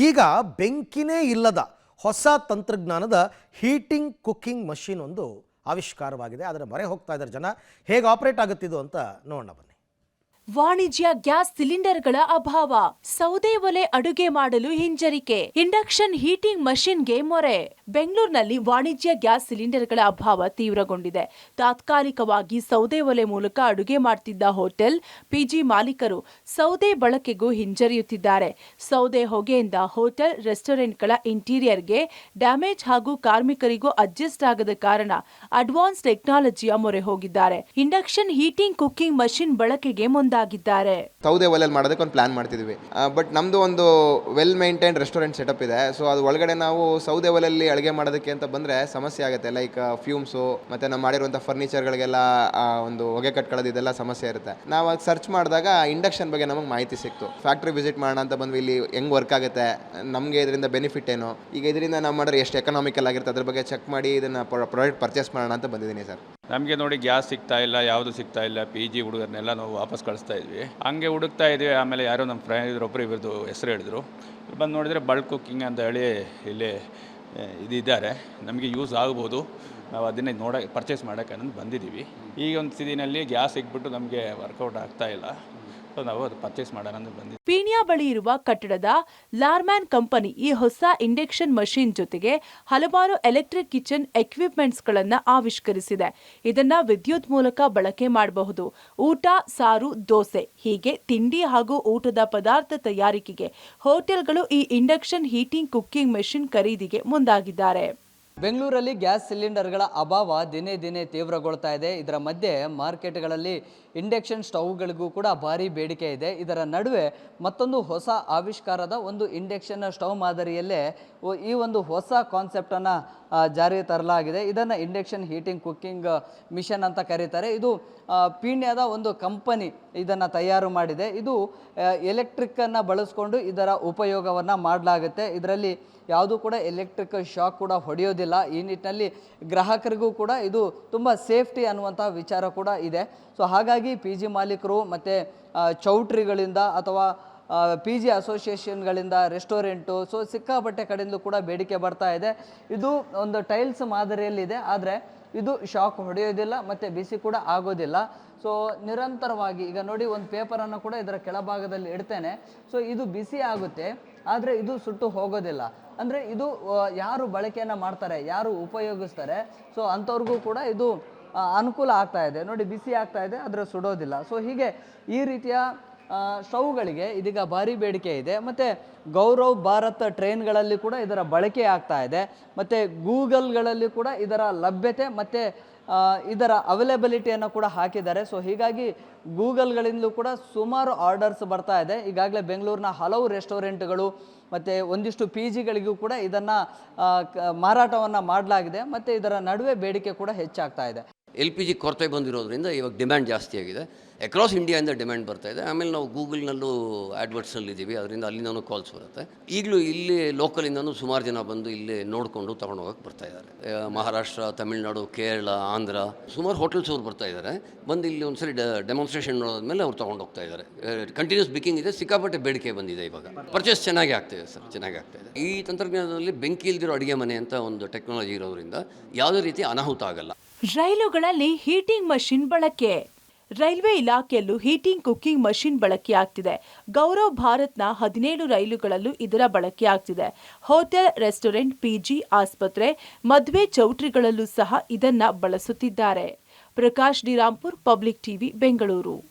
ಈಗ ಬೆಂಕಿನೇ ಇಲ್ಲದ ಹೊಸ ತಂತ್ರಜ್ಞಾನದ ಹೀಟಿಂಗ್ ಕುಕ್ಕಿಂಗ್ ಮಷೀನ್ ಒಂದು ಆವಿಷ್ಕಾರವಾಗಿದೆ. ಅದರ ಮೊರೆ ಹೋಗ್ತಾ ಇದ್ದಾರೆ ಜನ. ಹೇಗೆ ಆಪರೇಟ್ ಆಗುತ್ತಿದ್ದು ಅಂತ ನೋಡೋಣ ಬನ್ನಿ. ವಾಣಿಜ್ಯ ಗ್ಯಾಸ್ ಸಿಲಿಂಡರ್ಗಳ ಅಭಾವ, ಸೌದೆ ಒಲೆ ಅಡುಗೆ ಮಾಡಲು ಹಿಂಜರಿಕೆ, ಇಂಡಕ್ಷನ್ ಹೀಟಿಂಗ್ ಮಷಿನ್ಗೆ ಮೊರೆ. ಬೆಂಗಳೂರಿನಲ್ಲಿ ವಾಣಿಜ್ಯ ಗ್ಯಾಸ್ ಸಿಲಿಂಡರ್ಗಳ ಅಭಾವ ತೀವ್ರಗೊಂಡಿದೆ. ತಾತ್ಕಾಲಿಕವಾಗಿ ಸೌದೆ ಒಲೆ ಮೂಲಕ ಅಡುಗೆ ಮಾಡುತ್ತಿದ್ದ ಹೋಟೆಲ್, ಪಿಜಿ ಮಾಲೀಕರು ಸೌದೆ ಬಳಕೆಗೂ ಹಿಂಜರಿಯುತ್ತಿದ್ದಾರೆ. ಸೌದೆ ಹೊಗೆಯಿಂದ ಹೋಟೆಲ್, ರೆಸ್ಟೋರೆಂಟ್ಗಳ ಇಂಟೀರಿಯರ್ಗೆ ಡ್ಯಾಮೇಜ್ ಹಾಗೂ ಕಾರ್ಮಿಕರಿಗೂ ಅಡ್ಜಸ್ಟ್ ಆಗದ ಕಾರಣ ಅಡ್ವಾನ್ಸ್ ಟೆಕ್ನಾಲಜಿಯ ಮೊರೆ ಹೋಗಿದ್ದಾರೆ. ಇಂಡಕ್ಷನ್ ಹೀಟಿಂಗ್ ಕುಕ್ಕಿಂಗ್ ಮಷಿನ್ ಬಳಕೆಗೆ ಸೌದೆ ಒಲೆಯಲ್ಲಿ ಮಾಡೋದಕ್ಕೆ ಒಂದು ಪ್ಲಾನ್ ಮಾಡ್ತಿದ್ವಿ. ಬಟ್ ನಮ್ಮದು ಒಂದು ವೆಲ್ ಮೇಂಟೈನ್ಡ್ ರೆಸ್ಟೋರೆಂಟ್ ಸೆಟಪ್ ಇದೆ. ಸೊ ಅದು ಒಳಗಡೆ ನಾವು ಸೌದೆ ಒಲೆಯಲ್ಲಿ ಅಡುಗೆ ಮಾಡೋದಕ್ಕೆ ಅಂತ ಬಂದರೆ ಸಮಸ್ಯೆ ಆಗುತ್ತೆ. ಲೈಕ್ ಫ್ಯೂಮ್ಸು ಮತ್ತು ನಾವು ಮಾಡಿರುವಂಥ ಫರ್ನಿಚರ್ಗಳಿಗೆಲ್ಲ ಒಂದು ಹೊಗೆ ಕಟ್ಕೊಳ್ಳೋದು, ಇದೆಲ್ಲ ಸಮಸ್ಯೆ ಇರುತ್ತೆ. ನಾವು ಅದು ಸರ್ಚ್ ಮಾಡಿದಾಗ ಇಂಡಕ್ಷನ್ ಬಗ್ಗೆ ನಮಗೆ ಮಾಹಿತಿ ಸಿಕ್ತು. ಫ್ಯಾಕ್ಟ್ರಿ ವಿಸಿಟ್ ಮಾಡೋಣ ಅಂತ ಬಂದ್ವಿ. ಇಲ್ಲಿ ಹೆಂಗೆ ವರ್ಕ್ ಆಗುತ್ತೆ, ನಮಗೆ ಇದರಿಂದ ಬೆನಿಫಿಟ್ ಏನು, ಈಗ ಇದರಿಂದ ನಾವು ಮಾಡಿದ್ರೆ ಎಷ್ಟು ಎಕನಾಮಿಕಲ್ ಆಗಿರುತ್ತೆ ಅದ್ರ ಬಗ್ಗೆ ಚೆಕ್ ಮಾಡಿ ಇದನ್ನು ಪ್ರಾಡಕ್ಟ್ ಪರ್ಚೇಸ್ ಮಾಡೋಣ ಅಂತ ಬಂದಿದ್ದೀನಿ ಸರ್. ನಮಗೆ ನೋಡಿ ಗ್ಯಾಸ್ ಸಿಗ್ತಾ ಇಲ್ಲ, ಯಾವುದು ಸಿಗ್ತಾ ಇಲ್ಲ. ಪಿ ಜಿ ಹುಡುಗರನ್ನೆಲ್ಲ ನಾವು ವಾಪಸ್ ಕಳಿಸ್ತಾ ಇದ್ವಿ. ಹಂಗೆ ಹುಡುಕ್ತಾ ಇದ್ವಿ. ಆಮೇಲೆ ಯಾರೋ ನಮ್ಮ ಫ್ರೆಂಡ್ ಒಬ್ಬರು ಇವ್ರದ್ದು ಹೆಸರು ಹೇಳಿದ್ರು. ಬಂದು ನೋಡಿದರೆ ಬಲ್ಕ್ ಕುಕ್ಕಿಂಗ್ ಅಂತ ಹೇಳಿ ಇಲ್ಲಿ ಇದಿದ್ದಾರೆ, ನಮಗೆ ಯೂಸ್ ಆಗ್ಬೋದು, ನಾವು ಅದನ್ನೇ ಪರ್ಚೇಸ್ ಮಾಡೋಕ್ಕೆ ಅನ್ನೋದು ಬಂದಿದ್ದೀವಿ. ಈಗ ಒಂದು ಸ್ಥಿತಿನಲ್ಲಿ ಗ್ಯಾಸ್ ಸಿಕ್ಬಿಟ್ಟು ನಮಗೆ ವರ್ಕೌಟ್ ಆಗ್ತಾ ಇಲ್ಲ. ನಾವು ಅದು ಪರ್ಚೇಸ್ ಮಾಡೋಣ ಅಂತ ಬಂದಿದ್ದೀವಿ. ಪೀಣ್ಯ ಬಳಿ ಇರುವ ಕಟ್ಟಡದ ಲಾರ್ಮ್ಯಾನ್ ಕಂಪನಿ ಈ ಹೊಸ ಇಂಡಕ್ಷನ್ ಮಷೀನ್ ಜೊತೆಗೆ ಹಲವಾರು ಎಲೆಕ್ಟ್ರಿಕ್ ಕಿಚನ್ ಎಕ್ವಿಪ್ಮೆಂಟ್ಸ್ಗಳನ್ನು ಆವಿಷ್ಕರಿಸಿದೆ. ಇದನ್ನ ವಿದ್ಯುತ್ ಮೂಲಕ ಬಳಕೆ ಮಾಡಬಹುದು. ಊಟ, ಸಾರು, ದೋಸೆ ಹೀಗೆ ತಿಂಡಿ ಹಾಗೂ ಊಟದ ಪದಾರ್ಥ ತಯಾರಿಕೆಗೆ ಹೋಟೆಲ್ಗಳು ಈ ಇಂಡಕ್ಷನ್ ಹೀಟಿಂಗ್ ಕುಕ್ಕಿಂಗ್ ಮೆಷಿನ್ ಖರೀದಿಗೆ ಮುಂದಾಗಿದ್ದಾರೆ. ಬೆಂಗಳೂರಲ್ಲಿ ಗ್ಯಾಸ್ ಸಿಲಿಂಡರ್ಗಳ ಅಭಾವ ದಿನೇ ದಿನೇ ತೀವ್ರಗೊಳ್ತಾ ಇದೆ. ಇದರ ಮಧ್ಯೆ ಮಾರ್ಕೆಟ್ಗಳಲ್ಲಿ ಇಂಡಕ್ಷನ್ ಸ್ಟವ್ಗಳಿಗೂ ಕೂಡ ಭಾರಿ ಬೇಡಿಕೆ ಇದೆ. ಇದರ ನಡುವೆ ಮತ್ತೊಂದು ಹೊಸ ಆವಿಷ್ಕಾರದ ಒಂದು ಇಂಡಕ್ಷನ್ ಸ್ಟವ್ ಮಾದರಿಯಲ್ಲೇ ಈ ಒಂದು ಹೊಸ ಕಾನ್ಸೆಪ್ಟನ್ನು ಜಾರಿಗೆ ತರಲಾಗಿದೆ. ಇದನ್ನು ಇಂಡಕ್ಷನ್ ಹೀಟಿಂಗ್ ಕುಕ್ಕಿಂಗ್ ಮಿಷನ್ ಅಂತ ಕರೀತಾರೆ. ಇದು ಪೀಣ್ಯದ ಒಂದು ಕಂಪನಿ ಇದನ್ನು ತಯಾರು ಮಾಡಿದೆ. ಇದು ಎಲೆಕ್ಟ್ರಿಕ್ಕನ್ನು ಬಳಸ್ಕೊಂಡು ಇದರ ಉಪಯೋಗವನ್ನು ಮಾಡಲಾಗುತ್ತೆ. ಇದರಲ್ಲಿ ಯಾವುದೂ ಕೂಡ ಎಲೆಕ್ಟ್ರಿಕ್ ಶಾಕ್ ಕೂಡ ಹೊಡೆಯೋದಿಲ್ಲ. ಈ ನಿಟ್ಟಿನಲ್ಲಿ ಗ್ರಾಹಕರಿಗೂ ಕೂಡ ಇದು ತುಂಬ ಸೇಫ್ಟಿ ಅನ್ನುವಂಥ ವಿಚಾರ ಕೂಡ ಇದೆ. ಸೊ ಹಾಗಾಗಿ ಪಿ ಜಿ ಮಾಲೀಕರು ಮತ್ತು ಚೌಟ್ರಿಗಳಿಂದ ಅಥವಾ ಪಿ ಜಿ ಅಸೋಸಿಯೇಷನ್ಗಳಿಂದ, ರೆಸ್ಟೋರೆಂಟು, ಸೊ ಸಿಕ್ಕಾಪಟ್ಟೆ ಕಡೆಯಿಂದ ಕೂಡ ಬೇಡಿಕೆ ಬರ್ತಾ ಇದೆ. ಇದು ಒಂದು ಟೈಲ್ಸ್ ಮಾದರಿಯಲ್ಲಿದೆ, ಆದರೆ ಇದು ಶಾಕ್ ಹೊಡೆಯೋದಿಲ್ಲ ಮತ್ತು ಬಿಸಿ ಕೂಡ ಆಗೋದಿಲ್ಲ. ಸೊ ನಿರಂತರವಾಗಿ ಈಗ ನೋಡಿ, ಒಂದು ಪೇಪರನ್ನು ಕೂಡ ಇದರ ಕೆಳಭಾಗದಲ್ಲಿ ಇಡ್ತೇನೆ. ಸೊ ಇದು ಬಿಸಿ ಆಗುತ್ತೆ, ಆದರೆ ಇದು ಸುಟ್ಟು ಹೋಗೋದಿಲ್ಲ. ಅಂದರೆ ಇದು ಯಾರು ಬಳಕೆಯನ್ನು ಮಾಡ್ತಾರೆ, ಯಾರು ಉಪಯೋಗಿಸ್ತಾರೆ, ಸೊ ಅಂಥವ್ರಿಗೂ ಕೂಡ ಇದು ಅನುಕೂಲ ಆಗ್ತಾ ಇದೆ. ನೋಡಿ, ಬಿಸಿ ಆಗ್ತಾ ಇದೆ, ಆದರೆ ಸುಡೋದಿಲ್ಲ. ಸೊ ಹೀಗೆ ಈ ರೀತಿಯ ಸ್ಟವ್ಗಳಿಗೆ ಇದೀಗ ಭಾರಿ ಬೇಡಿಕೆ ಇದೆ. ಮತ್ತು ಗೌರವ್ ಭಾರತ್ ಟ್ರೈನ್ಗಳಲ್ಲಿ ಕೂಡ ಇದರ ಬಳಕೆ ಆಗ್ತಾ ಇದೆ. ಮತ್ತು ಗೂಗಲ್ಗಳಲ್ಲಿ ಕೂಡ ಇದರ ಲಭ್ಯತೆ ಮತ್ತು ಇದರ ಅವೈಲೇಬಿಲಿಟಿಯನ್ನು ಕೂಡ ಹಾಕಿದ್ದಾರೆ. ಸೊ ಹೀಗಾಗಿ ಗೂಗಲ್ಗಳಿಂದಲೂ ಕೂಡ ಸುಮಾರು ಆರ್ಡರ್ಸ್ ಬರ್ತಾ ಇದೆ. ಈಗಾಗಲೇ ಬೆಂಗಳೂರಿನ ಹಲವು ರೆಸ್ಟೋರೆಂಟ್ಗಳು ಮತ್ತು ಒಂದಿಷ್ಟು ಪಿ ಜಿಗಳಿಗೂ ಕೂಡ ಇದನ್ನು ಮಾರಾಟವನ್ನು ಮಾಡಲಾಗಿದೆ. ಮತ್ತು ಇದರ ನಡುವೆ ಬೇಡಿಕೆ ಕೂಡ ಹೆಚ್ಚಾಗ್ತಾ ಇದೆ. LPG ಕೊರತೆ ಬಂದಿರೋದ್ರಿಂದ ಇವಾಗ ಡಿಮ್ಯಾಂಡ್ ಜಾಸ್ತಿ ಆಗಿದೆ. ಅಕ್ರಾಸ್ ಇಂಡಿಯಾಯಿಂದ ಡಿಮ್ಯಾಂಡ್ ಬರ್ತಾ ಇದೆ. ಆಮೇಲೆ ನಾವು ಗೂಗಲ್ನಲ್ಲೂ ಆಡ್ವರ್ಟ್ಸಲ್ಲಿದ್ದೀವಿ, ಅದರಿಂದ ಅಲ್ಲಿಂದನೂ ಕಾಲ್ಸ್ ಬರುತ್ತೆ. ಈಗಲೂ ಇಲ್ಲಿ ಲೋಕಲಿಂದನೂ ಸುಮಾರು ಜನ ಬಂದು ಇಲ್ಲಿ ನೋಡಿಕೊಂಡು ತೊಗೊಂಡು ಹೋಗೋಕ್ಕೆ ಬರ್ತಾ ಇದ್ದಾರೆ. ಮಹಾರಾಷ್ಟ್ರ, ತಮಿಳುನಾಡು, ಕೇರಳ, ಆಂಧ್ರ ಸುಮಾರು ಹೋಟೆಲ್ಸ್ ಅವ್ರು ಬರ್ತಾ ಇದ್ದಾರೆ. ಬಂದು ಇಲ್ಲಿ ಒಂದ್ಸರಿ ಡೆಮಾನ್ಸ್ಟ್ರೇಷನ್ ನೋಡೋದ್ಮೇಲೆ ಅವ್ರು ತೊಗೊಂಡು ಹೋಗ್ತಾ ಇದ್ದಾರೆ. ಕಂಟಿನ್ಯೂಸ್ ಬಿಕ್ಕಿಂಗ್ ಇದೆ, ಸಿಕ್ಕಾಪಟ್ಟೆ ಬೇಡಿಕೆ ಬಂದಿದೆ. ಇವಾಗ ಪರ್ಚೇಸ್ ಚೆನ್ನಾಗಿ ಆಗ್ತಾಯಿದೆ ಸರ್, ಚೆನ್ನಾಗಿ ಆಗ್ತಾಯಿದೆ. ಈ ತಂತ್ರಜ್ಞಾನದಲ್ಲಿ ಬೆಂಕಿ ಇಲ್ದಿರೋ ಅಡುಗೆ ಮನೆ ಅಂತ ಒಂದು ಟೆಕ್ನಾಲಜಿ ಇರೋದ್ರಿಂದ ಯಾವುದೇ ರೀತಿ ಅನಾಹುತ ಆಗಲ್ಲ. ರೈಲುಗಳಲ್ಲಿ ಹೀಟಿಂಗ್ ಮಷಿನ್ ಬಳಕೆ. ರೈಲ್ವೆ ಇಲಾಖೆಯಲ್ಲೂ ಹೀಟಿಂಗ್ ಕುಕ್ಕಿಂಗ್ ಮಷಿನ್ ಬಳಕೆಯಾಗ್ತಿದೆ. ಗೌರವ್ ಭಾರತ್ನ 17 ರೈಲುಗಳಲ್ಲೂ ಇದರ ಬಳಕೆಯಾಗ್ತಿದೆ. ಹೋಟೆಲ್, ರೆಸ್ಟೋರೆಂಟ್, ಪಿಜಿ, ಆಸ್ಪತ್ರೆ, ಮದುವೆ ಚೌಟ್ರಿಗಳಲ್ಲೂ ಸಹ ಇದನ್ನ ಬಳಸುತ್ತಿದ್ದಾರೆ. Prakash D Rampur, public TV, Bengaluru.